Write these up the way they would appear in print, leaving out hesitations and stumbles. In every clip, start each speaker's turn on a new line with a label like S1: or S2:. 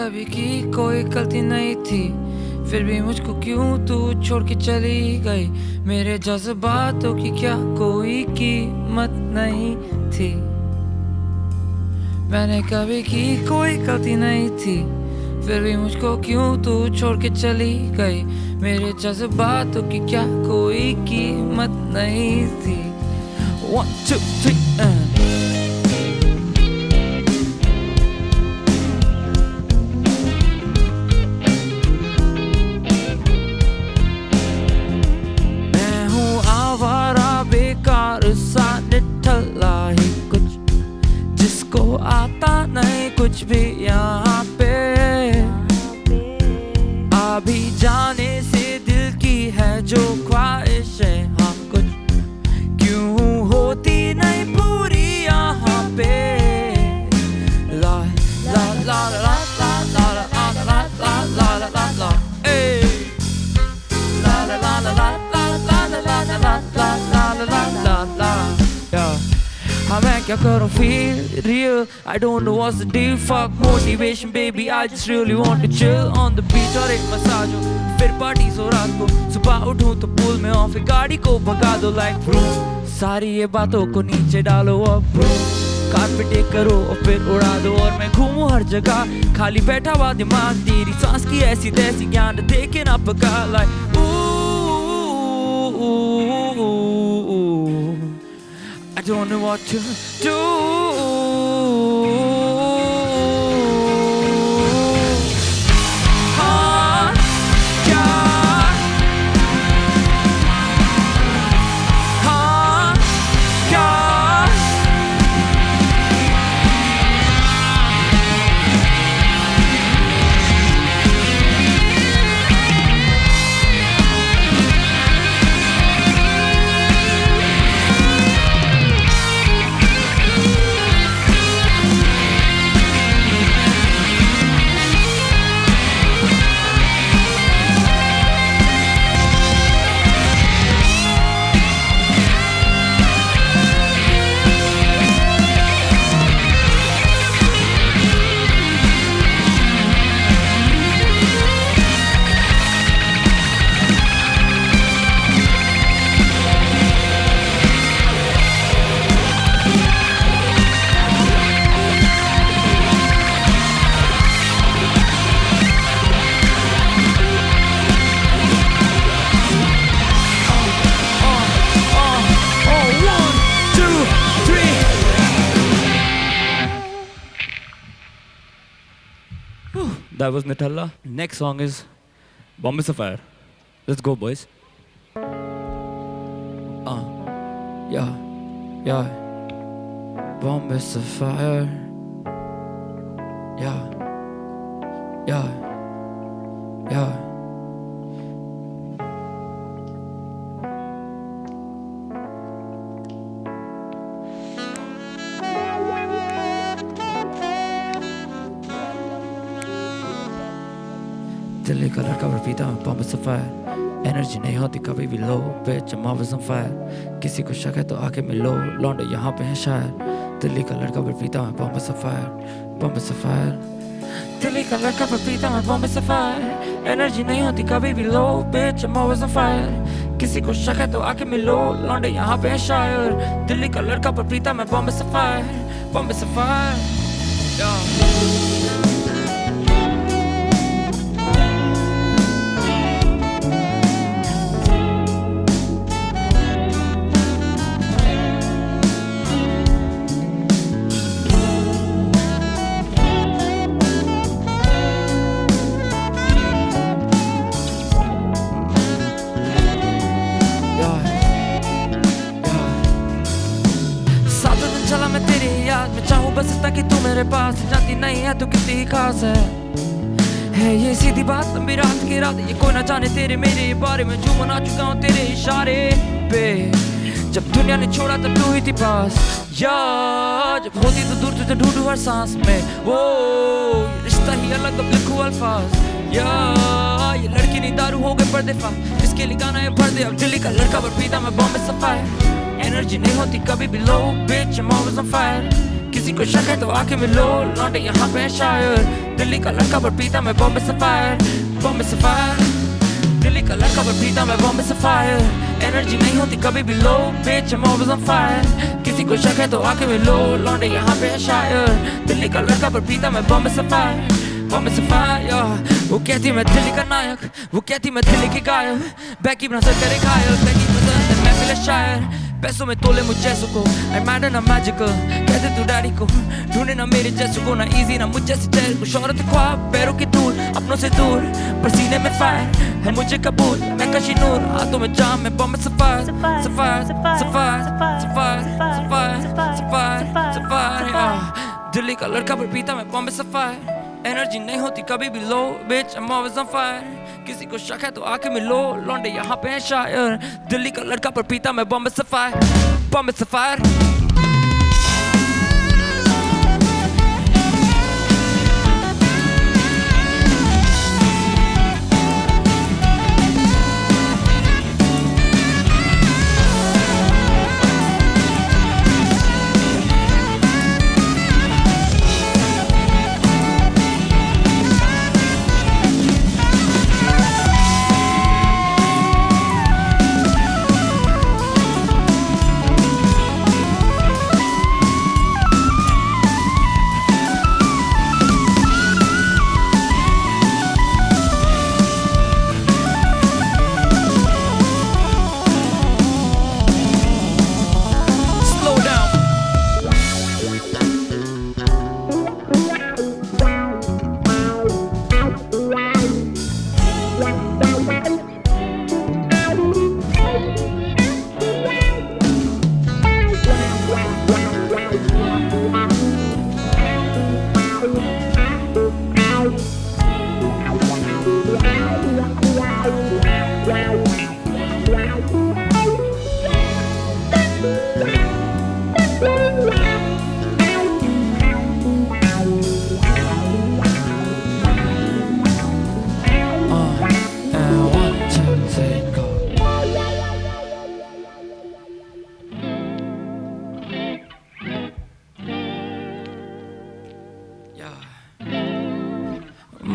S1: कभी की कोई गलती नहीं थी, फिर भी मुझको क्यों तू छोड़ के चली गई। मेरे जज्बातों की क्या कोई कीमत नहीं थी। मैंने कभी की कोई गलती नहीं थी, फिर भी मुझको क्यों तू छोड़ के चली गई। मेरे जज्बातों की क्या कोई कीमत नहीं थी। 1 2 3 मैं हूँ आवारा बेकार सा निठल्ला ही कुछ, जिसको आता नहीं कुछ भी यहाँ पे। अभी जाने से दिल की है जो ख्वाहिशें, हाँ कुछ क्यों होती नहीं पूरी यहाँ पे। ला ला ला ला ला ला ला ला ला ला ला ला ला ए ला ला ला ला ला ला ला ला ला ला ला ला ला ला ला। हाँ मैं क्या करूँ feel real, I don't know what's the deal. Fuck motivation baby, I just really want to chill on the beach और एक मसाज हो, फिर पार्टी हो रात को। सुबह उठूं तो पूल में और फिर गाड़ी को भगा दो like vroom। सारी ये बातों को नीचे डालो और vroom, कारपेट करो और फिर उड़ा दो। और मैं घूमूं हर जगह, खाली बैठा हुआ दिमाग तेरी सांस की ऐसी तैसी ज्ञान देखे ना पका like I don't know what to do. हाँ क्या, हाँ क्या, That was Nutella. Next song is Bombay Sapphire. Let's go, boys. Yeah, yeah. Bombay Sapphire. Yeah, yeah, yeah. Delhi का लड़का और पीता हूँ Bombay Sapphire। एनर्जी नहीं होती कभी भी लो, bitch I'm always on fire। किसी को शक है तो आके मिलो, लौंडे यहाँ पे हैं शायर। दिल्ली का लड़का और पीता हूँ Bombay Sapphire, Bombay Sapphire। Delhi का लड़का और पीता हूँ Bombay Sapphire। एनर्जी नहीं होती कभी भी लो, bitch I'm always on fire। किसी को शक है तो आके मिलो, लौंडे यहाँ पे हैं शायर। दिल्ली का लड़का और पीता हूँ Bombay Sapphire, Bombay Sapphire। Yeah। चला मैं तेरी याद में, चाहूँ बस इतना कि तू मेरे पास। जानती नहीं है तू कितनी ही खास है ये सीधी बात। लंबी रात की रात ये कोई ना जाने तेरे मेरे बारे में। झूम ना चुका हूँ तेरे इशारे पे, जब दुनिया ने छोड़ा तब तू ही थी पास। यार जब होती तो दूर तुझे ढूंढूं हर सांस में। वो रिश्ता ही अलग अब लिखूं अल्फाज। यार ये लड़की नहीं दारू हो गए पर्देफा, इसके लिए गाना ये भर दे। अब दिल्ली का लड़का पर पीता मैं बॉम्बे सफायर। एनर्जी नहीं होती कभी भी लो, bitch I'm always on fire। किसी को शक है तो आके मिलो, लौटे यहाँ पे शायर। दिल्ली का लड़का पर पीता मैं बॉम्बे सफायर, बॉम्बे सफायर। दिल्ली का लड़का पर पीता मैं बॉम्बे सफायर। एनर्जी नहीं होती कभी भी लो, bitch I'm always on fire। किसी को शक है तो आके मिलो, लौटे यहाँ पे शायर। दिल्ली का लड़का पर पीता मैं बॉम्बे सफायर, बॉम्बे सफायर। वो कहती मैं दिल्ली का नायक, वो कहती मैं दिल्ली की गायक। बैकी बना सर करे घायल, बैकी पसंद मैं फिर शायर। पैसों में तोले मुझ जैसों को, I matter ना magical। कहते तू डैडी को, ढूंढे ना मेरे जैसों को, ना easy ना मुझ जैसे चेहरे को। शोहरत ख्वाब पैरों की दूर, अपनों से दूर, पसीने में फायर है मुझे कबूल। मैं कशी नूर, हाथों में जाम है Bombay sapphire, sapphire, sapphire, sapphire, sapphire, sapphire, sapphire. Delhi का लड़का पर पीता मैं बॉम्बे सफायर। एनर्जी नहीं होती कभी भी लो, bitch I'm always on fire। किसी को शक है तो आके मिलो, लौंडे यहाँ पे हैं शायर। दिल्ली का लड़का पर पीता मैं बॉम्बे सफायर, बॉम्बे सफायर।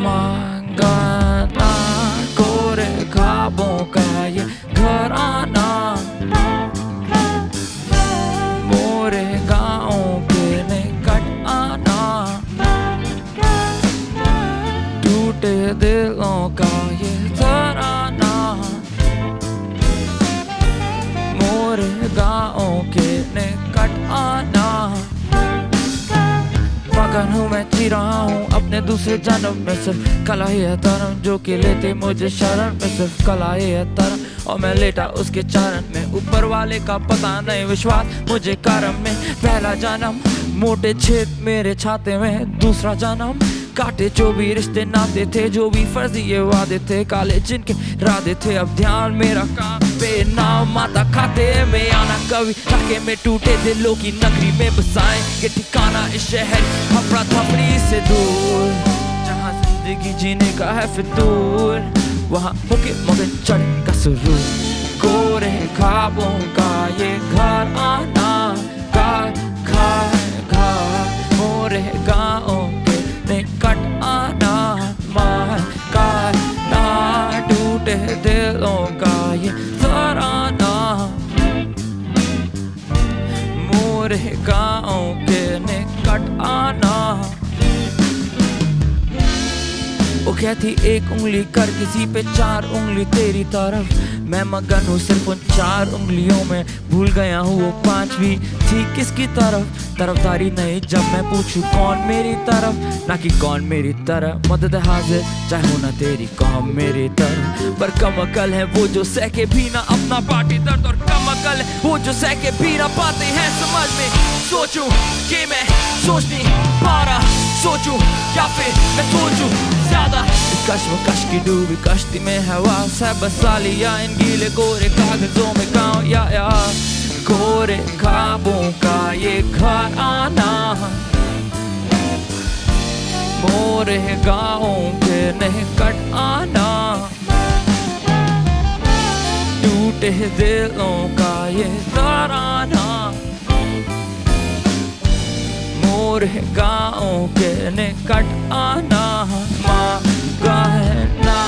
S1: मांगाना कोरे ख्वाबों का ये घर आना, मोरे गाँव के निकट आना, टूटे दिलों का ये तराना, मोरे गाँव के निकट आना। मगन हूँ मैं जी रहा हूँ अपने दूसरे जन्म में, सिर्फ कला ही है धर्म जो कि लेते मुझे शरण में। सिर्फ कला ही है धर्म और मैं लेटा उसके चरण में। ऊपर वाले का पता नहीं विश्वास मुझे कर्म में। पहला जन्म मोटे छेद मेरे छाते में, दूसरा जन्म काटे जो भी रिश्ते नाते थे, जो भी फर्जी ये वादे थे, काले जिनके इरादे थे। अब ध्यान मेरा काम पे नाम माता खाते में आना, कभी टाके में टूटे दिलों की नगरी में बसाएं ये ठिकाना इस शहर हफड़ा थफड़ी से दूर, जहाँ जिंदगी जीने का है फितूर, वहाँ होके मगन चढ़े का सुरूर। कोरे ख्वाबों का ये घर आना, मोरे गाँव के निकट आना, मार का ना टूटे दिलों का ये तराना, मोरे गाँव के निकट आना। वो कहती एक उंगली कर किसी पे चार उंगली तेरी तरफ, मैं मगन हूँ सिर्फ उन चार उंगलियों में, भूल गया हूँ वो पांचवी थी किसकी तरफ। तरफदारी नहीं जब मैं पूछूं कौन मेरी तरफ, ना कि कौन मेरी तरह। मदद हाजिर चाहे हो ना तेरी कौम मेरी तरह, पर कम अकल है वो जो सह के भी ना अपना बाटी दर्द, और कम अकल है वो जो सह के भी ना पाते हैं समझ में। सोचूं कि मैं सोच नहीं पा रहा, सोचूं या फिर मैं सोचूं ज्यादा। इस कश्मकश की डूबी कश्ती में हवा है बस सालिया, इन गीले गोरे कागजों में गाँव या कोरे ख्वाबों का ये घर आना, मोरे गाँव के निकट आना, टूटे दिलों का ये तराना, मोर गाँव के निकट आना मांगा है ना।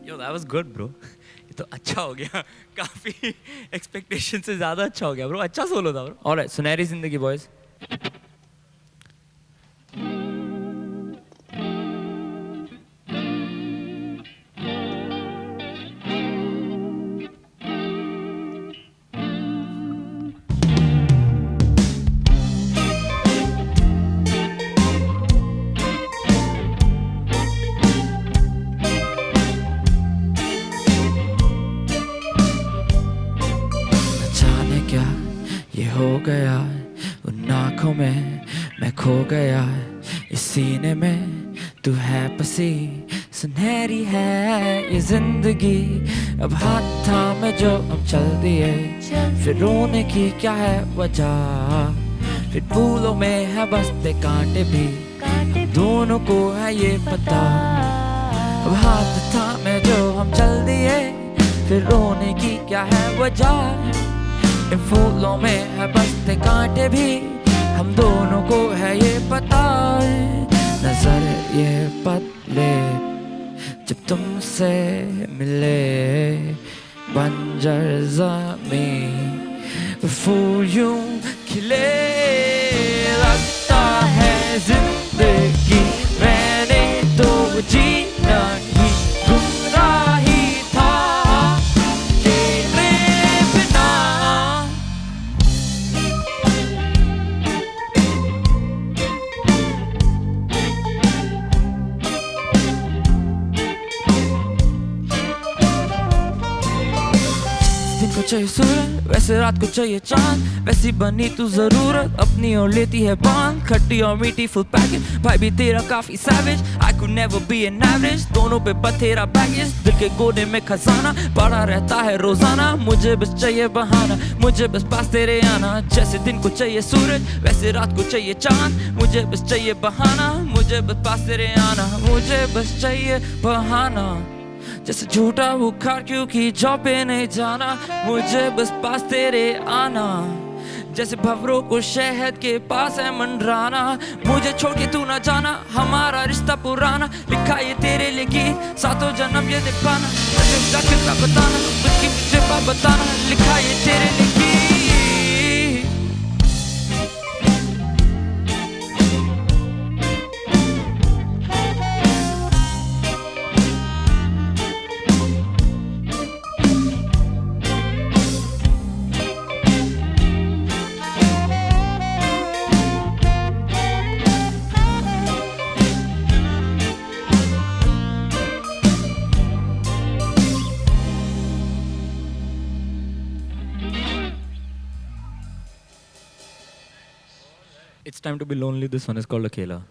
S1: Yo, that was good, bro. ये तो अच्छा हो गया, काफी एक्सपेक्टेशन से ज्यादा अच्छा हो गया, bro. अच्छा सोलो था, bro. Alright, सुनहरी जिंदगी, boys. ये हो गया उन आँखों में मैं खो गया, इस सीने में तू है बसी, सुनहरी है ये जिंदगी। अब हाथ थामे जो अब चल दिए, फिर रोने की क्या है वजह, फिर फूलों में है बसते कांटे भी, हम दोनों को है ये पता। अब हाथ थामे जो हम चल दिए, फिर रोने की क्या है वजह, इन फूलों में है बसते कांटे भी, हम दोनों को है ये पता। नजर ये बदले जब तुमसे मिले, बंजर ज़मीं फूल यूं खिले, लगता है जिंदगी मैंने तो जीना ही गुमराही था तेरे बिना। दिन को चाहिए सूरज, वैसे रात को चाहिए चांद, वैसी बनी तू जरूरत अपनी और लेती है बांध, खट्टी और मीठी फुल पैकेज, भाई भी तेरा काफी savage, I could never be an average, दोनों पे बथेरा बैगेज, दिल के गोदे में खजाना पड़ा रहता है रोजाना, मुझे बस चाहिए बहाना, मुझे बस पास तेरे आना। जैसे दिन को चाहिए सूरज, वैसे रात को चाहिए चांद, मुझे बस चाहिए बहाना, मुझे बस पास तेरे आना, मुझे बस चाहिए बहाना। जैसे झूठा बुखार क्योंकि जॉब पे नहीं जाना, मुझे बस पास तेरे आना। जैसे भंवरों को शहद के पास है मंडराना, मुझे छोड़ के तू ना जाना, हमारा रिश्ता पुराना, लिखा ये तेरे लिए गीत, सातों जन्म ये दिखाना, जाके क्या बताना, उसकी मुझे बात बताना, लिखा ये तेरे लिए गीत। It's time to be lonely. This one is called Akela.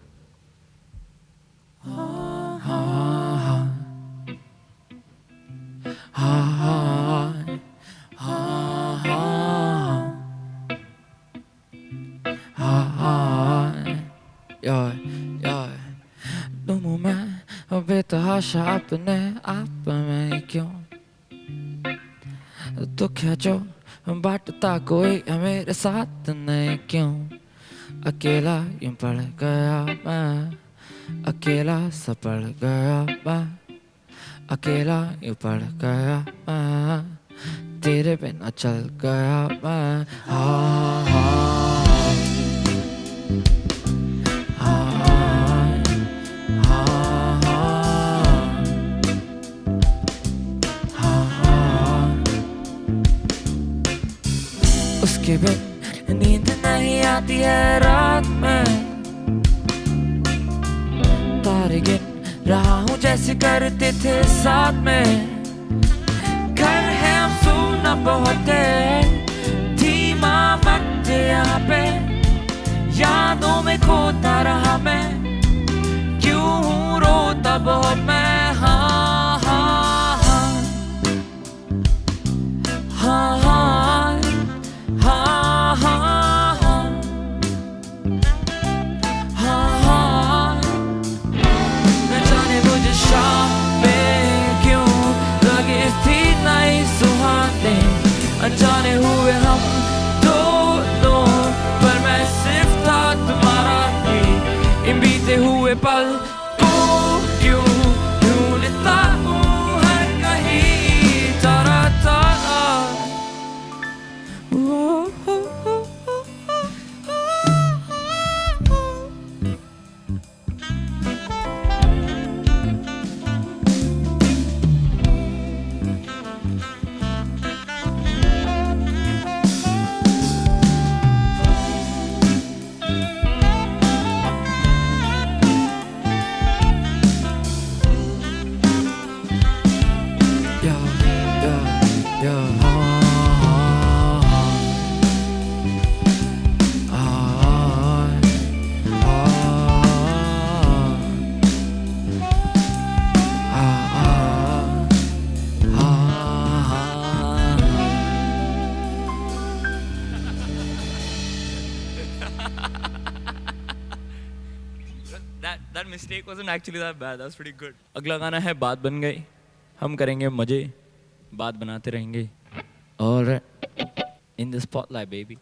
S1: दुमों में बेतहाशा अपने आप में क्यों दुख है जो बांटता कोई मेरे साथ नहीं, क्यों अकेला यूं पड़ गया मैं, अकेला सा पड़ गया मैं, अकेला यूं पड़ गया मैं, तेरे बिना चल गया मैं। हाँ हाँ हाँ हाँ हाँ। उसके बिन नींद नहीं आती है रात में, तारे गिन रहा हूँ जैसे करते थे साथ में। घर है हम सुना बहुत है, धीमा वक्त यहाँ पे, यादों में खोता रहा मैं, क्यों हूँ रोता बहुत मैं। हाँ हाँ हाँ हाँ हाँ हाँ हाँ हाँ हाँ। न जाने मुझे शाम में क्यों लगे थी नई सुहाने, अनजाने हुए हम दोनों, पर मैं सिर्फ था तुम्हारा ही। इन बीते हुए पल को क्यों ढूंढता हूँ हर कहीं, तारा तारा। That mistake wasn't actually that bad. That was pretty good. अगला गाना है बात बन गई। हम करेंगे मजे, बात बनाते रहेंगे। और in the spotlight, baby.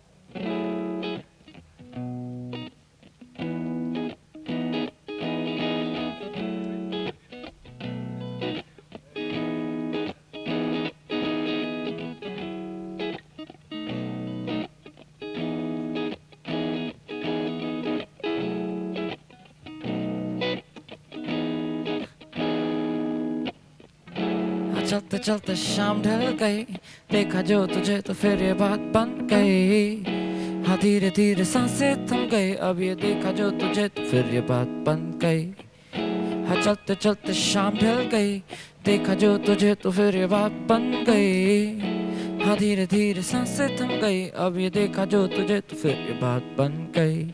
S1: चलते चलते शाम ढल गई, देखा जो तुझे तो फिर ये बात बन गई। हाँ धीरे धीरे सांसें थम गई, अब ये देखा जो तुझे तो फिर ये बात बन गई। हाँ चलते चलते शाम ढल गई, देखा जो तुझे तो फिर ये बात बन गई। हाँ धीरे धीरे सांसें थम गई, अब ये देखा जो तुझे तो फिर ये बात बन गई।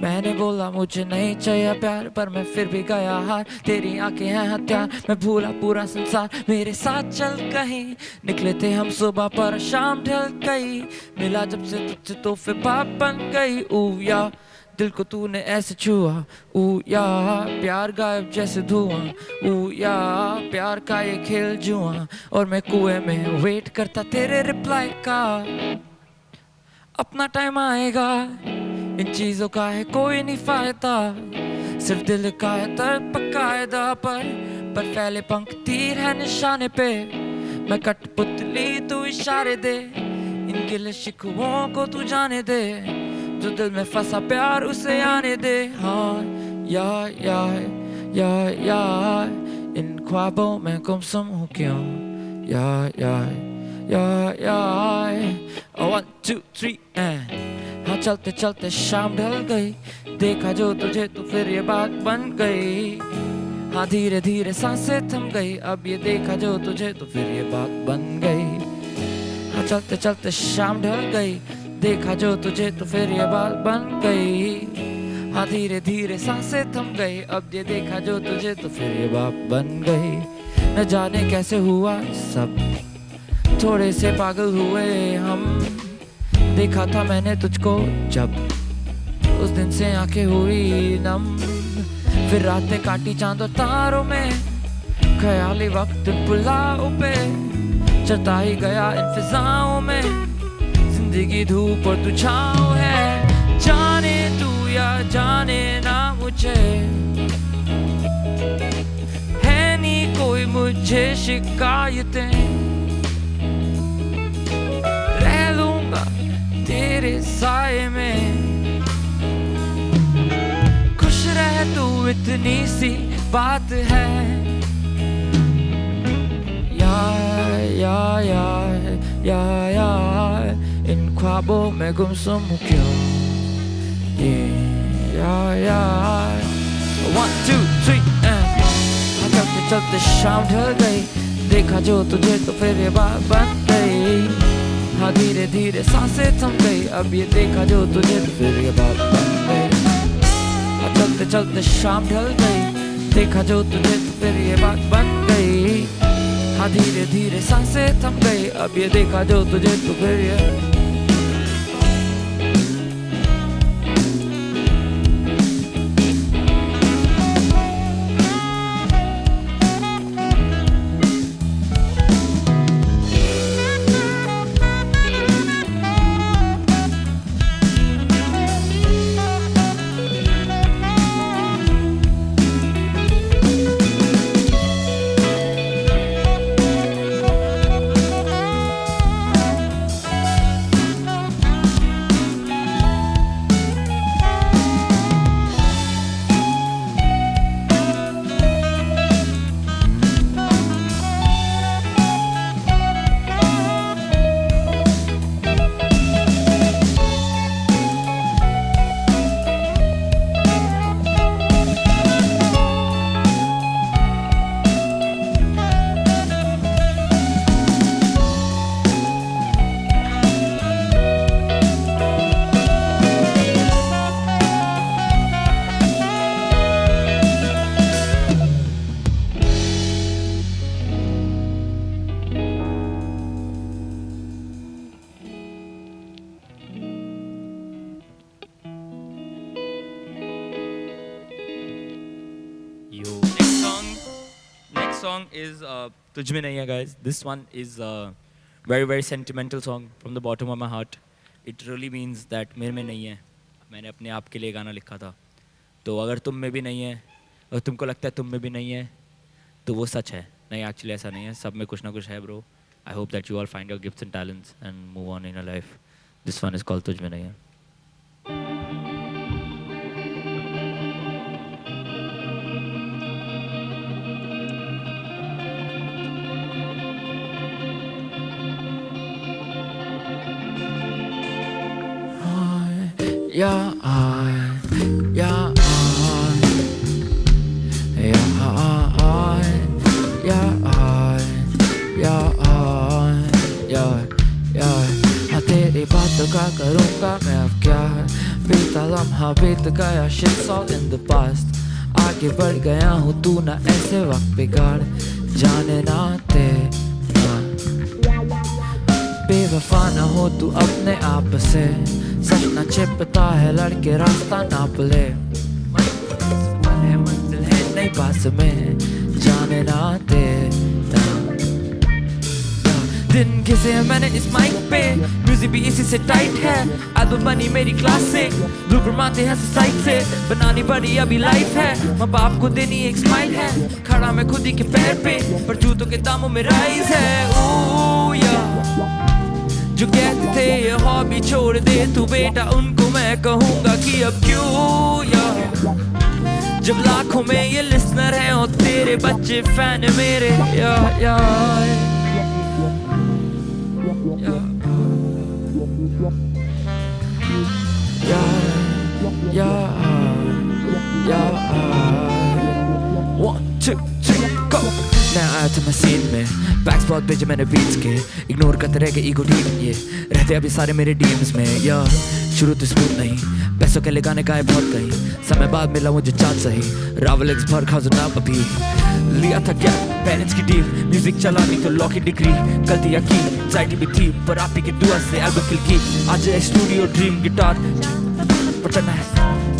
S1: मैंने बोला मुझे नहीं चाहिए प्यार, पर मैं फिर भी गया हार। तेरी आंखें हैं हथियार, मैं भूला पूरा संसार। मेरे साथ चल कहीं, निकले थे हम सुबह पर शाम ढल गई। मिला जब से तुझसे तो फिर बात बन गई। ऊ या दिल को तूने ऐसे छुआ, ऊ या प्यार गायब जैसे धुआं। ऊ या प्यार का ये खेल जुआ, और मैं कुएं में वेट करता तेरे रिप्लाई का। अपना टाइम आएगा, इन चीजों का है कोई नहीं फायदा। सिर्फ दिल का है दर्द पकायदा, पर फैले पंख तीर है निशाने पे। मैं कठपुतली तू इशारे दे, इन गिले शिकवों को तू जाने दे। जो दिल में फंसा प्यार उसे आने दे। हाँ या इन ख्वाबों में गुमसुम हूँ क्यों। या 1 2 3 हाँ चलते चलते शाम ढल गई, देखा जो तुझे तो फिर ये बात बन गई। हाँ धीरे धीरे सांसें थम गई, अब ये देखा जो तुझे तो फिर ये बात बन गई। हाँ चलते चलते शाम ढल गई, देखा जो तुझे तो फिर ये बात बन गई। हाँ धीरे धीरे सांसें थम गई, अब ये देखा जो तुझे तो फिर ये बात बन गई। न जाने कैसे हुआ सब, थोड़े से पागल हुए हम। देखा था मैंने तुझको जब, उस दिन से आंखें हुई नम। फिर रातें काटी चांद और तारों में, ख्याली वक्त पुलाव पे चलता ही गया इन फिजाओं में। जिंदगी धूप और तू छाँव है, जाने तू या जाने ना मुझे। है नहीं कोई मुझे शिकायतें, साए में। खुश रह तू इतनी सी बात है। यार इन ख्वाबों में गुमसुम हूँ क्यों। यार 1 2 3 चलते चलते शाम ढल गई, देखा जो तुझे तो फिर ये बात बन गई। हाँ धीरे धीरे सांसें थम गई, अब ये देखा जो तुझे तो फिर ये बात बन गई। हाँ चलते चलते शाम ढल गई, देखा जो तुझे तो फिर ये बात बन गई। हाँ धीरे धीरे सांसें थम गई, अब ये देखा जो तुझे तो फिर ये। Song is तुझ में नहीं है guys. This one is a very sentimental song from the bottom of my heart. It really means that मेरे में नहीं है, मैंने अपने आप के लिए गाना लिखा था। तो अगर तुम में भी नहीं है और तुमको लगता है तुम में भी नहीं है तो वो सच है। नहीं एक्चुअली ऐसा नहीं है, सब में कुछ ना कुछ है bro. I hope that you all find your gifts and talents and move on in your life. This one is called तुझ में नहीं है. तेरी बातों का करूँगा मैं अब क्या है, बीता लम्हा बीत गया, shit's all in the past. आगे बढ़ गया हूँ, तू ना ऐसे वक्त बिगाड़, जाने ना तेरा बेवफा ना हो तू अपने आप से, सच न छिपता है लड़के रास्ता नाप ले। मंजिल है नहीं पास में, जाने ना देना। दिन घिसे हैं मैंने इस माइक पे, म्यूजिक भी इसी से टाइट है। एल्बम बनी मेरी क्लासिक, ग्रुप रमाते हैं साइड से, बनानी पड़ी अभी लाइफ है। माँ बाप को देनी एक स्माइल है, खड़ा मैं खुद ही के पैर पे, पर जूतों के दामों में राइज है। ओह या जो कहते थे ये हॉबी छोड़ दे तू बेटा, उनको मैं कहूँगा कि अब क्यों यार, जब लाखों में ये लिसनर हैं और तेरे बच्चे फैन मेरे। यार One, two, three, go. मैं आया था मैं सीन में, बैकस्पॉट भेजे मैंने बीट्स के, इग्नोर करते रह गए ईगो डीप, ये रहते अभी सारे मेरे डीम्स में। या शुरू तो स्मूथ नहीं, पैसों के लिए गाने गाए बहुत कहीं, समय बाद मिला मुझे चांद सही, रावल एक्स भर खाजो नाम अभी लिया था क्या पेरेंट्स की डील, म्यूजिक चला नहीं तो लॉ की डिग्री, गलतियाँ की एंजाइटी भी थी पर आप ही की दुआ से एल्बम किल की। आज स्टूडियो ड्रीम गिटार बटना है,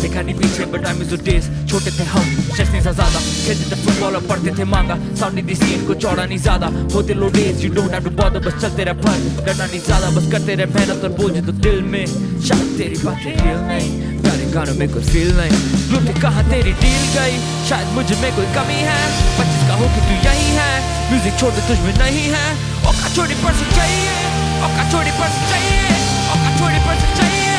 S1: देखा नहीं पीछे but I miss the days, छोटे थे हम स्ट्रेस नहीं ज्यादा, खेलते थे फुटबॉल और पढ़ते थे मांगा, साउंड दी सीन को चौड़ा नहीं ज्यादा, होते low days you don't have to bother, बस चलते रह पर डरना नहीं ज्यादा, बस करते रह मेहनत और बोझ तो दिल में, शायद तेरी बातें रियल नहीं, प्यारे गानों में कोई फील नहीं, लूटे कहाँ तेरी डील गई, शायद मुझ में कोई कमी है, 25 का हो कि तू यही है, म्यूजिक छोड़ दे तुझ में नहीं है, औकात छोड़ी पर से चाहिए, औकात छोड़ी पर से चाहिए, औकात छोड़ी पर से चाहिए।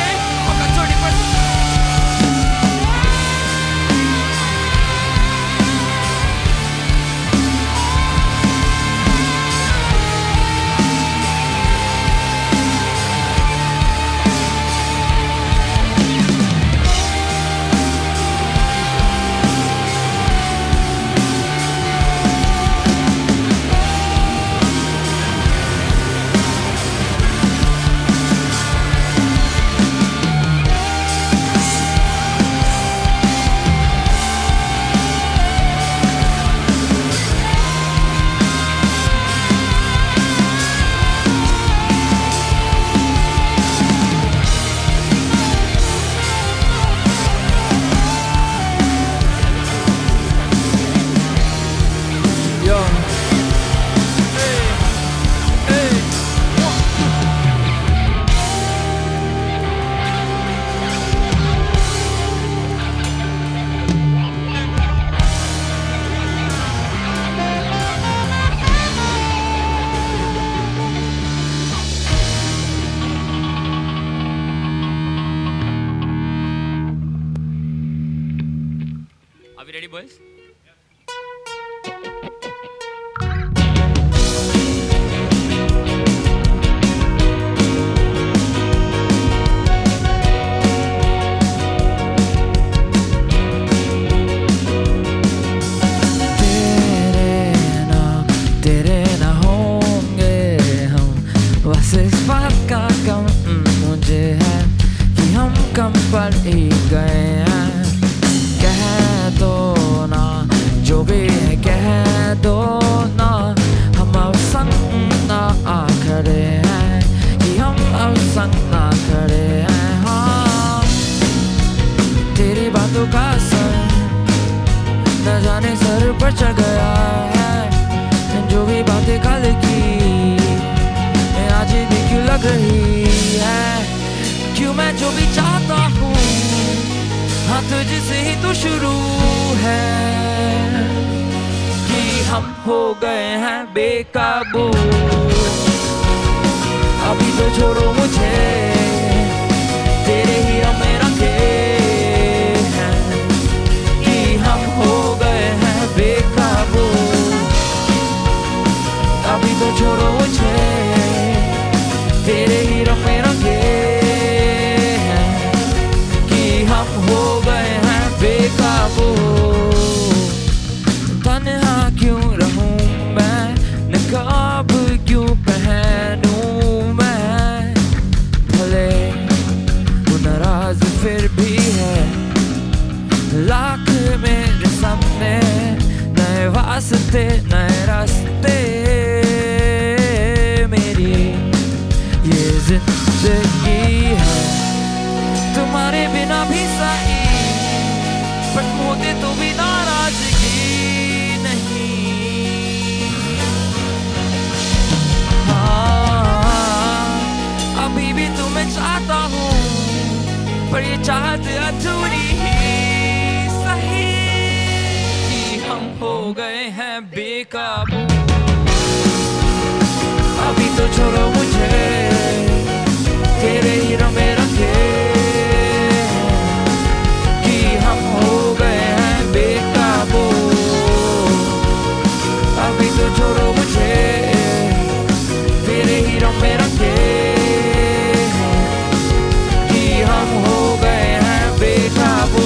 S1: ऊपर चढ़ गया है। जो भी बातें कल की आज भी क्यों लग रही है, क्यों मैं जो भी चाहता हूँ हाँ तुझसे ही तो शुरू है, कि हम हो गए हैं बेकाबू। अभी तो छोड़ो मुझे, तेरे ही रंग में रंगे हैं, कि हम हो गए हैं बेकाबू। अभी तो छोड़ो मुझे, तेरे ही रंग में रंगे हैं, कि हम हो गए हैं बेकाबू। तन्हा क्यों रहूं मैं, नकाब क्यों पहनूं मैं, भले वो नाराज फिर भी है। लाख मेरे सामने नए वास्ते नए रास्ते, मेरी ये जिंदगी है तुम्हारे बिना भी सही, पर होते तो भी नाराजगी नहीं। हाँ अभी भी तुम्हें चाहता हूँ, पर ये चाहत अधूरी ही सही, कि हम हो गए हैं बेकाबू। अभी तो छोड़ो मुझे, तेरे ही रंग में रंगे, कि हम हो गए हैं बेकाबू। अभी तो छोड़ो मुझे, तेरे ही रंग में रंगे, कि हम हो गए हैं बेकाबू।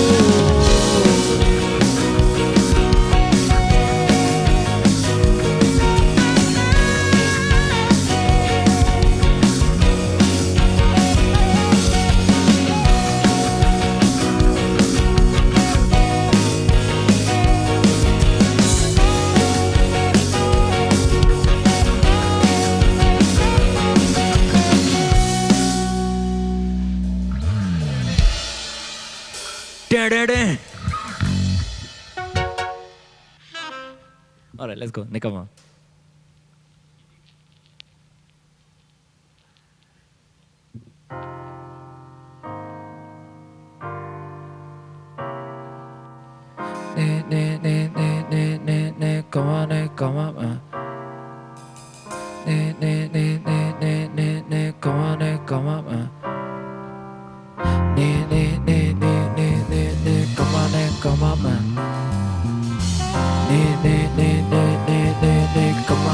S1: All right, let's go. Nikama. Come on, come on. Come on, come on. Come on, come on,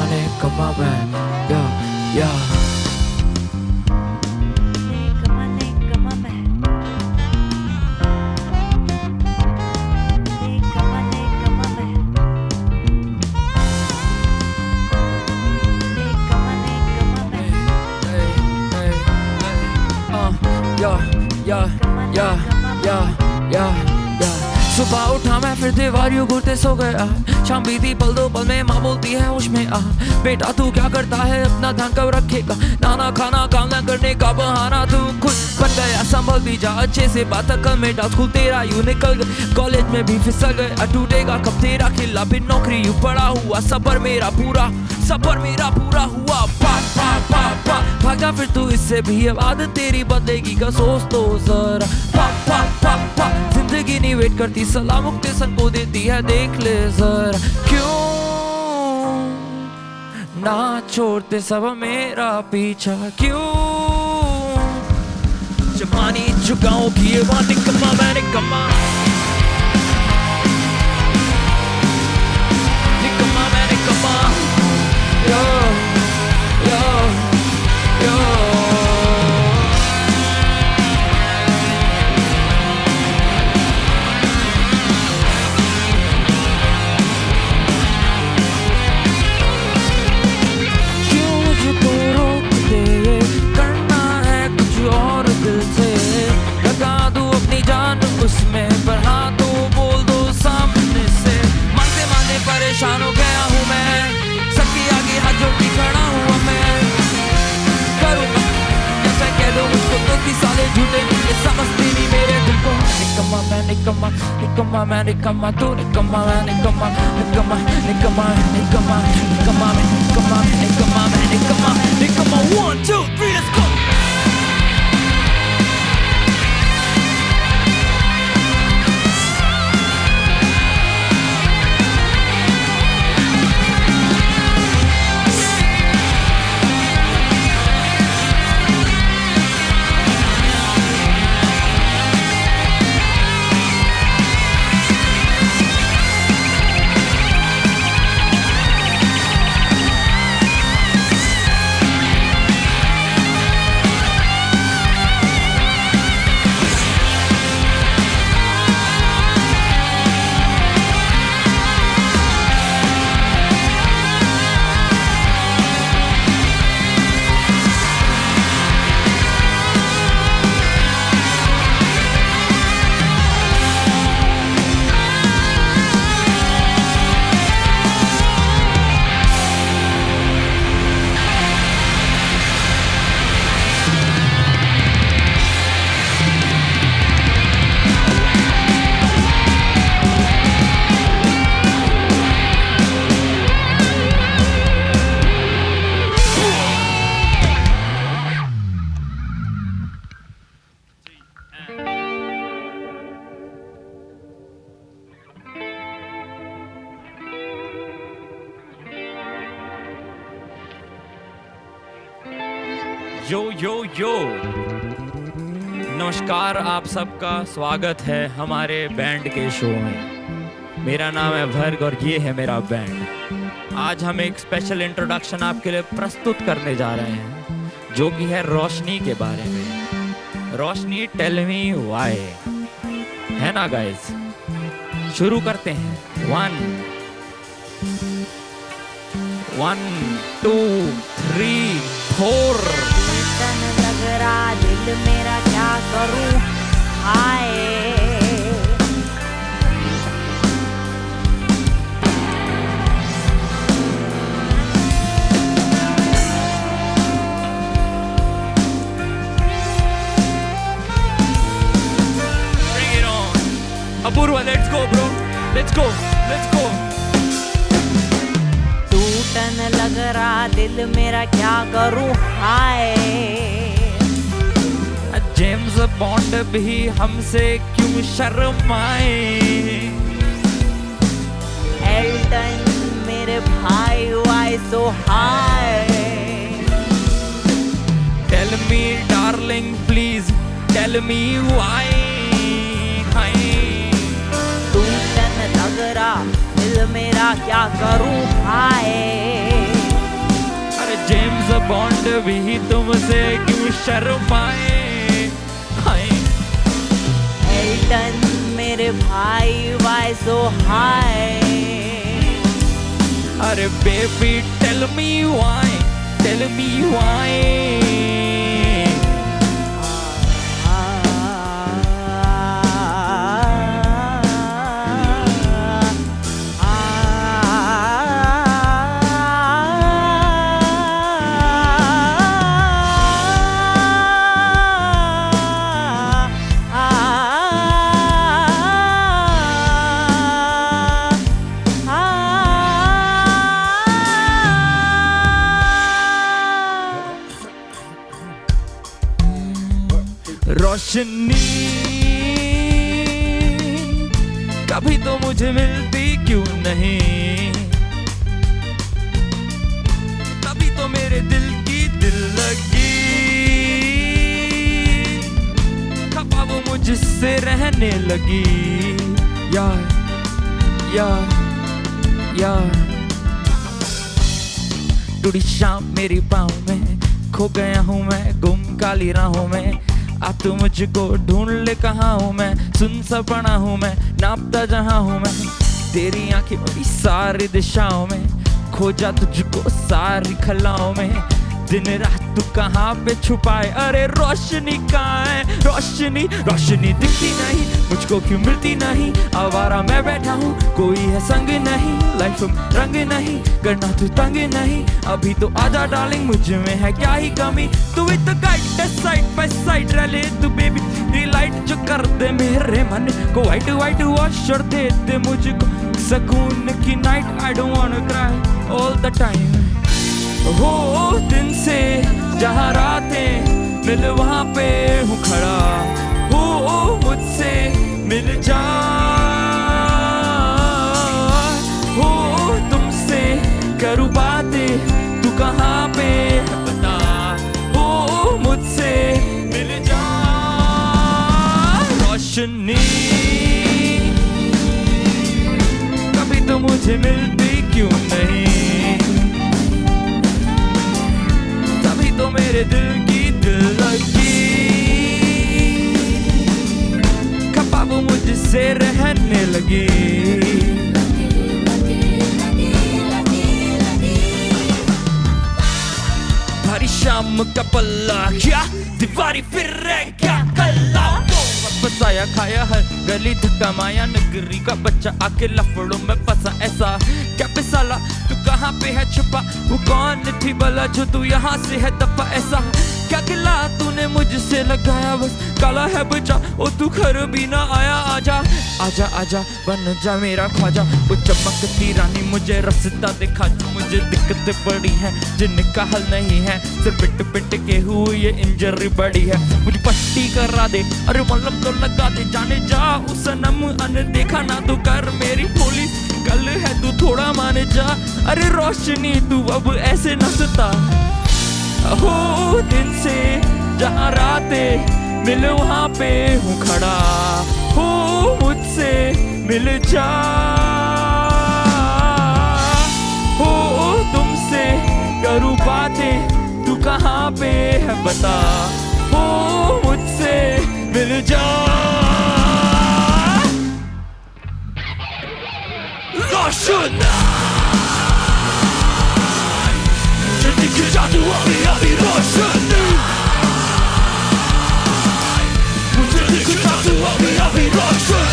S1: man. Come on, man. Yeah, yeah.
S2: Come on, man. Come on, man. Come on, man.
S1: सुबह उठा मैं फिर दीवारियों घूरते सो गया, शाम बीती पल दो पल में माँ बोलती है होश में आ, बेटा तू क्या करता है अपना ध्यान कब रखेगा, नाना खाना काम ना करने का बहाना, तू खुद बन गया संभल भी जा, अच्छे से बात कर में डाल स्कूल तेरा यूं निकल गए, कॉलेज में भी फिसल गए, टूटेगा कब तेरा खिला, फिर नौकरी यूं पड़ा हुआ, सबर मेरा पूरा हुआ, पा पा पा पा भागा फिर तू इससे भी, अब आदत तेरी बदलेगी का सोच तो जरा, पा पा पा पा जिंदगी नहीं वेट करती, सलाह मुक्ति सन को देती है, देख ले जरा, क्यों ना छोड़ते सब मेरा पीछा, क्यों जमानी चुकाऊं कि ये बात निकम्मा मैं निकम्मा मैं निकम्मा, yo yo yo क्यों मुझको रोकते ये करना है कुछ और दिल से, लगा दूं अपनी जान उसमें, पर हाँ तो बोल दो सामने से, मानते परेशान हो गया हूँ मैं, सबके आगे हाथ जोड़ के खड़ा हुआ मैं, करूँगा जैसा कह दो मुझको तो कि साले झूठे ये समझते नहीं मेरे दिल को, निकम्मा मैं निकम्मा निकम्मा मैं निकम्मा, तू निकम्मा मैं निकम्मा निकम्मा यो नमस्कार, आप सबका स्वागत है हमारे बैंड के शो में। मेरा नाम है वर्ग और ये है मेरा बैंड। आज हम एक स्पेशल इंट्रोडक्शन आपके लिए प्रस्तुत करने जा रहे हैं, जो कि है रोशनी के बारे में। रोशनी टेल मी व्हाई, है ना गाइस? शुरू करते हैं। 1 2 3 4।
S2: टन लग रहा दिल मेरा, क्या करूं हाय।
S1: Bring it on. Apurva, let's go bro. Let's go.
S2: टूटन लग रहा दिल मेरा, क्या करूं हाय।
S1: जेम्स बॉन्ड भी हमसे क्यों शर्माए।
S2: एल्टन मेरे भाई, why so high.
S1: Tell me darling please, tell me why.
S2: टूटन लग रहा दिल मेरा, क्या करूं हाय।
S1: अरे जेम्स बॉन्ड भी तुमसे क्यों शर्माए।
S2: एल्टन मेरे भाई, वाई सो हाय।
S1: अरे baby tell me why, tell me why. रोशनी कभी तो मुझे मिलती क्यों नहीं। तभी तो मेरे दिल की दिल लगी, खपा वो मुझसे रहने लगी। यार टूटी शाम मेरी पाँव में, खो गया हूँ मैं गुम काली राहों में। आ तू मुझको ढूंढ ले, कहाँ हूँ मैं, सुन सा पड़ा हूँ मैं, नापता जहाँ हूँ मैं। तेरी आंखें मेरी सारी दिशाओं में, खोजा तुझको सारी खलाओं में। दिन रात तू कहाँ पे छुपाए। अरे रोशनी कहाँ है, रोशनी दिखती नहीं, मुझको क्यों मिलती नहीं। आवारा मैं बैठा हूँ, कोई है संग नहीं। लाइफ में रंग नहीं, करना तू तंग नहीं। अभी तो आजा डार्लिंग, मुझ में है क्या ही कमी। तू भी तो गाइड साइड बाय साइड रह ले तू बेबी। रिलाइट जो कर दे मेरे मन को, वाइट वॉश और दे दे मुझको सुकून की night. I don't वांना cry all the time. हो दिन से जहाँ रातें मिल, वहाँ पे हूँ खड़ा। हो मुझसे मिल जा, हो तुमसे करूँ बातें, तू कहाँ पे बता। हो मुझसे मिल जा रोशनी, कभी तो मुझे मिलती क्यों नहीं। तो मेरे दिल की दिल लगी, खपा वो मुझसे रहने लगी। भारी शाम का पल्ला, क्या दीवारी फिर रह क्या कल्ला। फसाया खाया हर गली धक्का माया, नगरी का बच्चा आके लफड़ों में फंसा ऐसा। क्या पिसाला तू कहाँ पे है छुपा, वो कौन थी भला जो तू यहाँ से है दफा। ऐसा क्या गिला तूने मुझसे लगाया, बस काला है बचा ओ तू घर भी ना आया। आजा बन जा मेरा ख्वाजा, वो चमकती रानी मुझे रास्ता दिखा। जो मुझे दिक्कतें पड़ी हैं जिनका हल नहीं है, सिर्फ पिट के हुई ये इंजरी बड़ी है। मुझे पट्टी करा दे, अरे मलहम तो लगा दे। जाने जा उस सनम अनदेखा ना तू कर मेरी होली, कल है तू थोड़ा मान जा। अरे रोशनी तू अब ऐसे न सता। हो दिन से जहाँ रातें मिल वहाँ पे हूँ खड़ा, हो मुझसे मिल जा, हो तुमसे करूँ बातें, तू कहाँ पे है बता, हो मुझसे मिल जा। Russian Çünkü cadı abi Russian Çünkü cadı abi Russian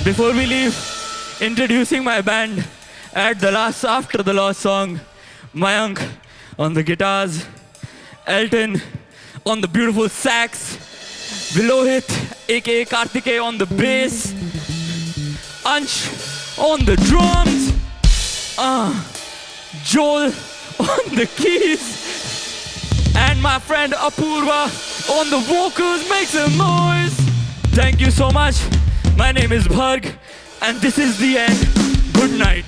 S1: Before we leave, introducing my band at the last, after the last song, Mayank on the guitars, Elton on the beautiful sax, Vilohit aka Kartike on the bass, Ansh on the drums, Joel on the keys, and my friend Apurva on the vocals. Make some noise. Thank you so much. My name is Bharg, and this is the end. Good night.